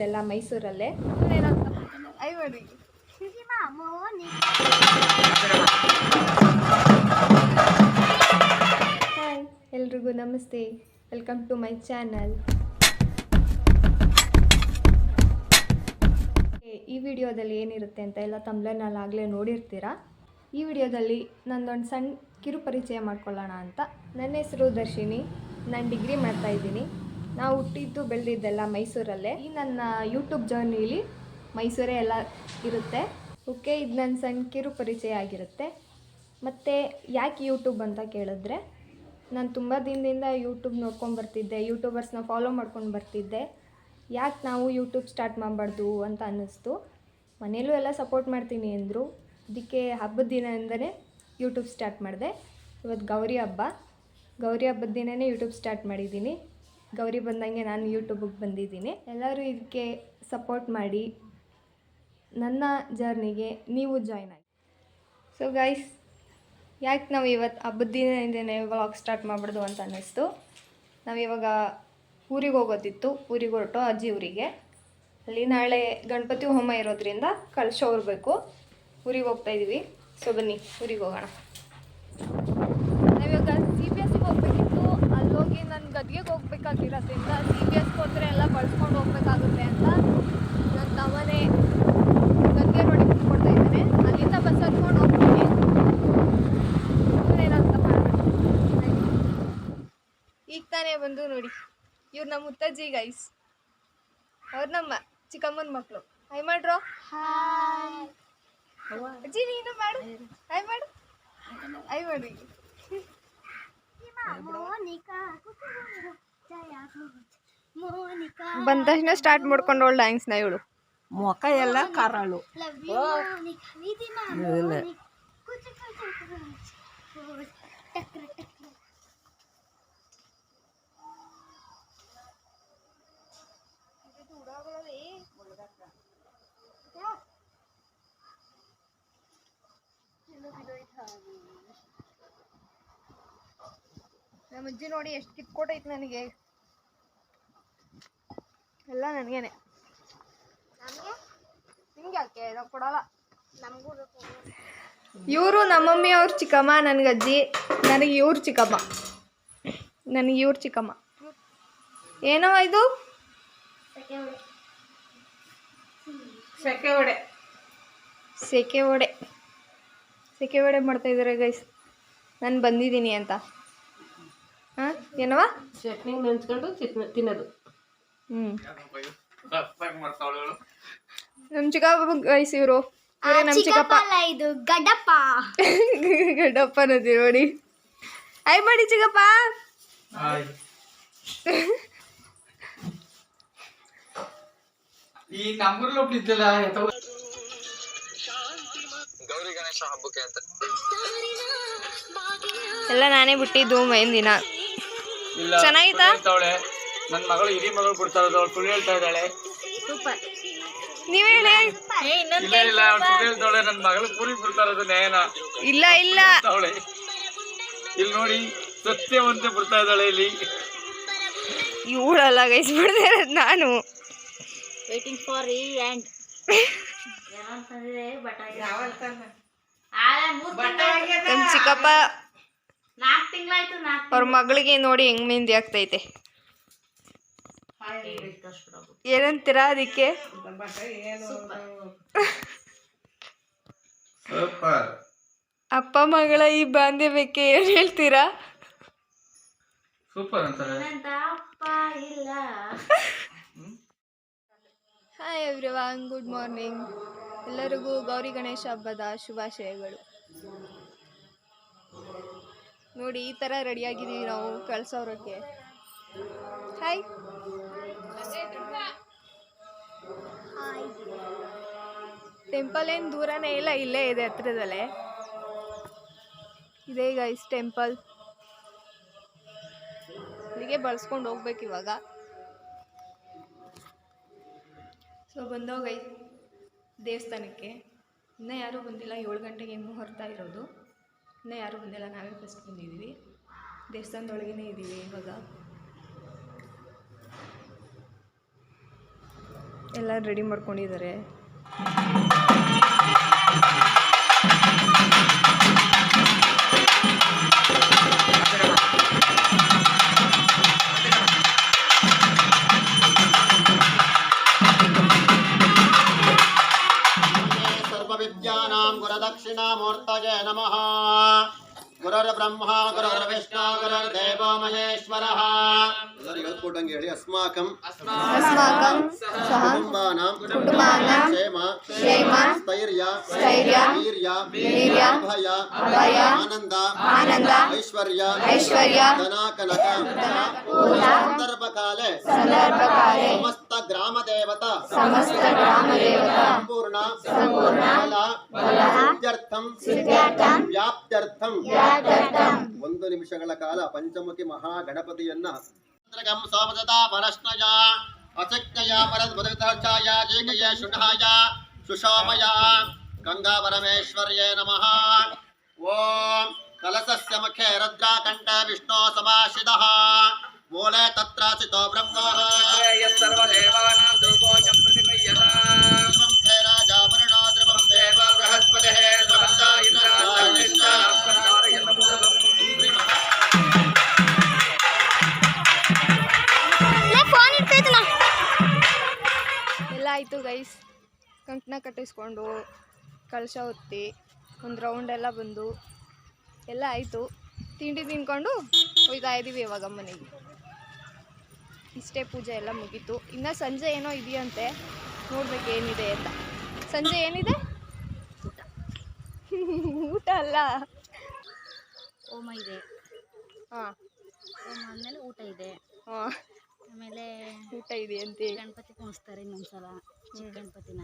ಎಲ್ಲ ಮೈಸೂರಲ್ಲೇ. ಹಾಯ್ ಎಲ್ರಿಗೂ ನಮಸ್ತೆ, ವೆಲ್ಕಮ್ ಟು ಮೈ ಚಾನಲ್. ಈ ವಿಡಿಯೋದಲ್ಲಿ ಏನಿರುತ್ತೆ ಅಂತ ಎಲ್ಲ ತಮ್ಲನಲ್ಲಿ ಆಗಲೇ ನೋಡಿರ್ತೀರಾ. ಈ ವಿಡಿಯೋದಲ್ಲಿ ನಂದೊಂದು ಸಣ್ಣ ಕಿರು ಪರಿಚಯ ಮಾಡ್ಕೊಳ್ಳೋಣ ಅಂತ. ನನ್ನ ಹೆಸರು ದರ್ಶಿನಿ, ನಾನು ಡಿಗ್ರಿ ಮಾಡ್ತಾಯಿದ್ದೀನಿ. ನಾವು ಹುಟ್ಟಿದ್ದು ಬೆಳೆದಿದ್ದೆಲ್ಲ ಮೈಸೂರಲ್ಲೇ. ಈ ನನ್ನ ಯೂಟ್ಯೂಬ್ ಜರ್ನಿಲಿ ಮೈಸೂರೇ ಎಲ್ಲ ಇರುತ್ತೆ. ಓಕೆ, ಇದು ನನ್ನ ಸಣ್ಣ ಕಿರು ಪರಿಚಯ ಆಗಿರುತ್ತೆ. ಮತ್ತು ಯಾಕೆ ಯೂಟ್ಯೂಬ್ ಅಂತ ಕೇಳಿದ್ರೆ, ನಾನು ತುಂಬ ದಿನದಿಂದ ಯೂಟ್ಯೂಬ್ ನೋಡ್ಕೊಂಡು ಬರ್ತಿದ್ದೆ, ಯೂಟ್ಯೂಬರ್ಸ್ನ ಫಾಲೋ ಮಾಡ್ಕೊಂಡು ಬರ್ತಿದ್ದೆ. ಯಾಕೆ ನಾವು ಯೂಟ್ಯೂಬ್ ಸ್ಟಾರ್ಟ್ ಮಾಡಬಾರ್ದು ಅಂತ ಅನ್ನಿಸ್ತು. ಮನೇಲೂ ಎಲ್ಲ ಸಪೋರ್ಟ್ ಮಾಡ್ತೀನಿ ಅಂದರು. ಅದಕ್ಕೆ ಹಬ್ಬದ ದಿನದಿಂದನೇ ಯೂಟ್ಯೂಬ್ ಸ್ಟಾರ್ಟ್ ಮಾಡಿದೆ. ಇವತ್ತು ಗೌರಿ ಹಬ್ಬದ ದಿನವೇ ಯೂಟ್ಯೂಬ್ ಸ್ಟಾರ್ಟ್ ಮಾಡಿದ್ದೀನಿ. ಗೌರಿ ಬಂದಂಗೆ ನಾನು ಯೂಟ್ಯೂಬಿಗೆ ಬಂದಿದ್ದೀನಿ. ಎಲ್ಲರೂ ಇದಕ್ಕೆ ಸಪೋರ್ಟ್ ಮಾಡಿ ನನ್ನ ಜರ್ನಿಗೆ ನೀವು ಜಾಯ್ನ್ ಆಗಿ. ಸೊ ಗೈಸ್, ಯಾಕೆ ನಾವು ಇವತ್ತು ಹಬ್ಬದ ದಿನದಿಂದನೇ ವ್ಲಾಗ್ ಸ್ಟಾರ್ಟ್ ಮಾಡ್ಬಿಡ್ದು ಅಂತ ಅನ್ನಿಸ್ತು. ನಾವಿವಾಗ ಊರಿಗೆ ಹೋಗೋದಿತ್ತು. ಊರಿಗೆ ಹೊರಟು ಅಜ್ಜಿ ಊರಿಗೆ. ಅಲ್ಲಿ ನಾಳೆ ಗಣಪತಿ ಹೋಮ ಇರೋದ್ರಿಂದ ಕಳಶ ಹೊರಬೇಕು. ಊರಿಗೆ ಹೋಗ್ತಾಯಿದ್ದೀವಿ. ಸೊ ಬನ್ನಿ ಊರಿಗೆ ಹೋಗೋಣ. ನಾವಿವಾಗ CBSಗೆ ಹೋಗ್ಬೇಕಿತ್ತು. ಅಲ್ಲೋಗಿ ನಾನು ಗದ್ಗೆಗೆ ಹೋಗ್ಬೇಕಾಗಿರೋದ್ರಿಂದ CBSಗೆ ಹೋದರೆ ಎಲ್ಲ ಬಳಸ್ಕೊಂಡು ಹೋಗ್ಬೇಕಾಗುತ್ತೆ ಅಂತ ನನ್ನ ತಮ್ಮನೇ ಗದ್ಗೆ ರೋಡಿಗೆ ಬಿಟ್ಕೊಡ್ತಾ ಇದ್ದಾನೆ. ಅಲ್ಲಿಂದ ಬಸ್ ಹತ್ಕೊಂಡು ಹೋಗ್ತೀನಿ. ಏನಂತ ಮಾಡಬೇಕು. ಈಗ ತಾನೇ ಬಂದು ನೋಡಿ, ಇವ್ರು ನಮ್ಮ ಮುತ್ತಜ್ಜಿ ಗೈಸ್. ಅವ್ರು ನಮ್ಮ ಚಿಕ್ಕಮ್ಮನ ಮಕ್ಕಳು. ಹಾಯ್ ಮಾಡ್ರೋ. ಅಜ್ಜಿ ನೀನು ಮಾಡು. ಹಾಯ್ ಮಾಡು. ಹಾಯ್ ಮಾಡಿ. ಬಂದ ತಕ್ಷಣ ಸ್ಟಾರ್ಟ್ ಮಾಡ್ಕೊಂಡು ಒಳ್ಳೆ ಡ್ಯಾನ್ಸ್ನ ಇವಳು. ಮೊಕ್ಕ ಎಲ್ಲ ಕಾರಾಳು. ನಮ್ಮ ಅಜ್ಜಿ ನೋಡಿ ಎಷ್ಟು ಕಿತ್ಕೊಟ್ಟೈತೆ ನನಗೆ. ಎಲ್ಲ ನನಗೇನೆ. ನಿಮ್ಗೆ ಯಾಕೆ ನಾವು ಕೊಡಲ್ಲ. ಇವರು ನಮ್ಮಮ್ಮಿ ಅವ್ರ ಚಿಕ್ಕಮ್ಮ, ನನಗೆ ಅಜ್ಜಿ, ನನಗೆ ಇವ್ರ ಚಿಕ್ಕಮ್ಮ, ಏನೋ ಇದು ಸೆಕೆ ವಡೆ ಮಾಡ್ತಾ ಇದ್ದಾರೆ ಗೈಸ್. ನಾನು ಬಂದಿದ್ದೀನಿ ಅಂತ. ಹಾಂ ಏನವ ಚಟ್ನಿ ನೆಂಚ್ಕೊಂಡು ತಿನ್ನೋದು. ನಮ್ಮ ಚಿಕ್ಕಪ್ಪ ಗೈಸ್ ಇವರು. ಇವರೇ ನಮ್ಮ ಚಿಕ್ಕಪ್ಪ. ಇದು ಗಡ್ಡಪ್ಪ. ಗಡ್ಡಪ್ಪ ನದಿ ನೋಡಿ. ಆಯ್ ಮಾಡಿ ಚಿಕ್ಕಪ್ಪ. ಈ ನಮ್ಮೂರಲ್ಲಿ ಒಬ್ಳಿದ್ದಲ್ಲ ಗೌರಿ ಗಣೇಶ ಹಬ್ಬಕ್ಕೆ ಅಂತ ಎಲ್ಲ ನಾನೇ ಬಿಟ್ಟಿದ್ದು ಮೇಂದಿನ. ಚೆನ್ನಾಗಿತ್ತಾ? ನನ್ನ ಮಗಳು ಹಿರಿ ಮಗಳು ಬಿಡ್ತಾ ಇರೋದು. ಅವಳು ಸುಳ್ಳು ಹೇಳ್ತಾ ಇದ್ದಾಳೆ. ನೀವ್ ಹೇಳಿ. ಇಲ್ಲ ಅವಳು ಸುಳ್ಳು ಹೇಳ್ತಾವಳೆ. ನನ್ನ ಮಗಳು ಪೂರಿ ಬಿಡ್ತಾ ಇರೋದು ನ್ಯಾಯನ. ಇಲ್ಲ ಅವಳೆ ಇಲ್ಲಿ ನೋಡಿ, ಸತ್ಯವಂತೆ ಬಿಡ್ತಾ ಇದ್ದಾಳೆ. ಇಲ್ಲಿ ಇವಳಲ್ಲ ಗೈಸ್ ಬಿಡ್ತಾ ಇರೋದು ನಾನು. ವೇಟಿಂಗ್ ಫಾರ್ ಈ ಎಂಡ್. ನಮ್ಮ ಚಿಕ್ಕಪ್ಪ 4 ತಿಂಗಳಾಯ್ತು. ಅವ್ರ ಮಗಳಿಗೆ ನೋಡಿ ಹೆಂಗ್ ಮೆಹಂದಿ ಆಗ್ತೈತೆ. ಏನಂತೀರಾ ಅದಕ್ಕೆ? ಅಪ್ಪ ಮಗಳ ಈ ಬಾಂಧವ್ಯಕ್ಕೆ ಏನ್ ಹೇಳ್ತೀರಾ? ಸೂಪರ್ ಅಂತಾರೆ. Hi everyone, good morning. ಎಲ್ಲರಿಗೂ ಗೌರಿ ಗಣೇಶ ಹಬ್ಬದ ಶುಭಾಶಯಗಳು. ನೋಡಿ ಈ ಥರ ರೆಡಿಯಾಗಿದ್ದೀವಿ ನಾವು ಕಳ್ಸೋರಕ್ಕೆ. ಹಾಯ್. ಟೆಂಪಲ್ ಏನು ದೂರನೇ ಇಲ್ಲ, ಇಲ್ಲೇ ಇದೆ ಹತ್ರದಲ್ಲೇ ಇದೆ ಗೈಸ್ ಟೆಂಪಲ್. ಇಲ್ಲಿಗೆ ಬಳಸ್ಕೊಂಡು ಹೋಗ್ಬೇಕು ಇವಾಗ. ಸೊ ಬಂದೋಗೈ ದೇವಸ್ಥಾನಕ್ಕೆ. ಇನ್ನೂ ಯಾರೂ ಬಂದಿಲ್ಲ. 7 ಗಂಟೆಗೆ ಮುಹೂರ್ತ ಇರೋದು. ಇನ್ನೂ ಯಾರೂ ಬಂದಿಲ್ಲ, ನಾವೇ ಫಸ್ಟ್ ಬಂದಿದ್ದೀವಿ. ದೇವಸ್ಥಾನದೊಳಗೇ ಇದ್ದೀವಿ ಇವಾಗ. ಎಲ್ಲ ರೆಡಿ ಮಾಡ್ಕೊಂಡಿದ್ದಾರೆ. सर्वविद्यानां गुरुदक्षिणामूर्तये नमः. गुरुर्ब्रह्मा गुरुर्विष्णु गुरुर्देवो महेश्वरः. ಹೇಳ್ಕೊಟ್ಟಂಗೆ ಹೇಳಿ. ಅಸ್ಮಾಕಂ ಕುಟುಂಬಾನಾಂ ಕ್ಷೇಮ ಸ್ಥೈರ್ಯ ವೀರ್ಯ ಅಭಯ ಆನಂದ ಐಶ್ವರ್ಯ ಧನಾಕನಕ ಸಂದರ್ಭಕಾಲೆ ಸಮಸ್ತ ಗ್ರಾಮ ದೇವತಾ ಸಂಪೂರ್ಣ ಫಲ ಸಿದ್ಧ್ಯರ್ಥಂ ವ್ಯಾಪ್ತ್ಯರ್ಥಂ 1 ನಿಮಿಷಗಳ ಕಾಲ ಪಂಚಮುಖಿ ಮಹಾಗಣಪತಿಯನ್ನ ಸೋಮಸತಾ ಪರಶ್ನಯ ಅಸಕ್ತಯ ಪರದ್ಭುತಾರ್ಚಾಯ ಜೇಕಯ ಶುಂಢಾಯ ಸುಷೋಮಯ ಗಂಗಾ ಪರಮೇಶ್ವರ್ಯೇ ನಮಃ. ಓಂ ಕಲಸಸ್ಯ ಮುಖೇ ರುದ್ರಾಕಂಠ ವಿಷ್ಣು ಸಮಾಶ್ರಿತಃ ಮೂಲೆ ತತ್ರಾಸಿತೋ ಬ್ರಹ್ಮ ಸರ್ವದೇವಾನಾಂ ಧೂಪೋಜಂ ಪ್ರತಿಪಯ್ಯತಾಂ ಹೇ ರಾಜ ವರುಣೋ ಧ್ರುವಂ ದೇವ ಬೃಹಸ್ಪತಿಃ ಎಲ್ಲ ಆಯಿತು ಗೈಸ್. ಕಂಕಣ ಕಟ್ಟಿಸ್ಕೊಂಡು ಕಳಶ ಹೊತ್ತಿ ಒಂದು ರೌಂಡ್ ಎಲ್ಲ ಬಂದು ಎಲ್ಲ ಆಯಿತು. ತಿಂಡಿ ತಿನ್ಕೊಂಡು ಹೋಯ್ತಾ ಇದ್ದೀವಿ ಇವಾಗ ಮನೆಗೆ. ಇಷ್ಟೇ ಪೂಜೆ ಎಲ್ಲ ಮುಗೀತು. ಇನ್ನು ಸಂಜೆ ಏನೋ ಇದೆಯಂತೆ, ನೋಡ್ಬೇಕು ಏನಿದೆ ಅಂತ. ಸಂಜೆ ಏನಿದೆ? ಊಟ ಅಲ್ಲ, ಹೋಮ ಇದೆ. ಹಾಂ ಹೋಮ ಆದಮೇಲೆ ಊಟ ಇದೆ. ಹಾಂ ಆಮೇಲೆ ಊಟ ಇದೆ ಅಂತೆ. ಗಣಪತಿ ಕುಣಿಸ್ತಾರೆ ಇನ್ನೊಂದ್ಸಲ, ಚಿಕ್ಕ ಗಣಪತಿನ.